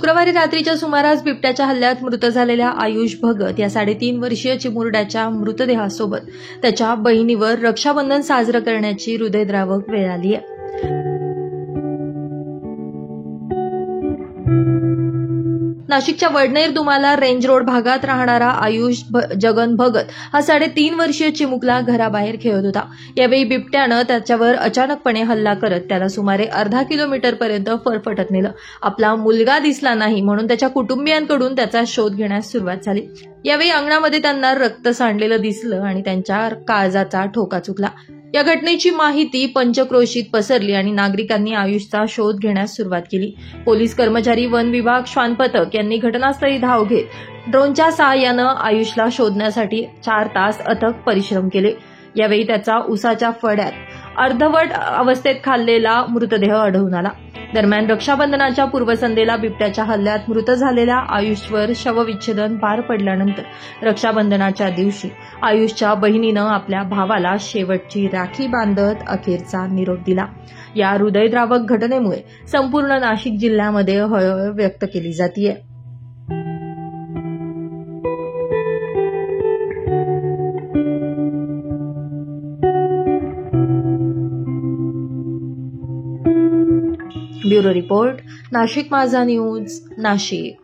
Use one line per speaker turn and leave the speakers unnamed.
शुक्रवारी रात्रीच्या सुमारास बिबट्याच्या हल्ल्यात मृत झालेल्या आयुष भगत या 3.5 वर्षीय चिमुरड्याच्या मृतदेहासोबत त्याच्या बहिणीवर रक्षाबंधन साजरं करण्याची हृदयद्रावक वेळ आली आहे। नाशिकच्या वडनेर दुमाला रेंज रोड भागात राहणारा आयुष जगन भगत हा 3.5 वर्षीय चिमुकला घराबाहेर खेळत होता। यावेळी बिबट्यानं त्याच्यावर अचानकपणे हल्ला करत त्याला सुमारे अर्धा किलोमीटरपर्यंत फरफटत नेलं। आपला मुलगा दिसला नाही म्हणून त्याच्या कुटुंबियांकडून त्याचा शोध घेण्यास सुरुवात झाली। यावेळी अंगणामध्ये त्यांना रक्त सांडलेलं दिसलं आणि त्यांच्या काळजाचा ठोका चुकला। या घटनेची माहिती पंचक्रोशीत पसरली आणि नागरिकांनी आयुषचा शोध घेण्यास सुरुवात केली। पोलीस कर्मचारी, वन विभाग, श्वान पथक यांनी घटनास्थळी धाव घेत ड्रोनच्या सहाय्यानं आयुषला शोधण्यासाठी 4 तास अथक परिश्रम केले। यावेळी त्याचा उसाच्या फड्यात अर्धवट अवस्थेत खाल्लेला मृतदेह आढळून आला। दरम्यान रक्षाबंधनाच्या पूर्वसंध्येला बिबट्याच्या हल्ल्यात मृत झालेल्या आयुषवर शवविच्छेदन पार पडल्यानंतर रक्षाबंधनाच्या दिवशी आयुषच्या बहिणीनं आपल्या भावाला शेवटची राखी बांधत अखेरचा निरोप दिला। या हृदयद्रावक घटनेमुळे संपूर्ण नाशिक जिल्ह्यामध्ये हळहळ व्यक्त केली जातीये। ब्युरो रिपोर्ट, नाशिक माझा न्यूज, नाशिक।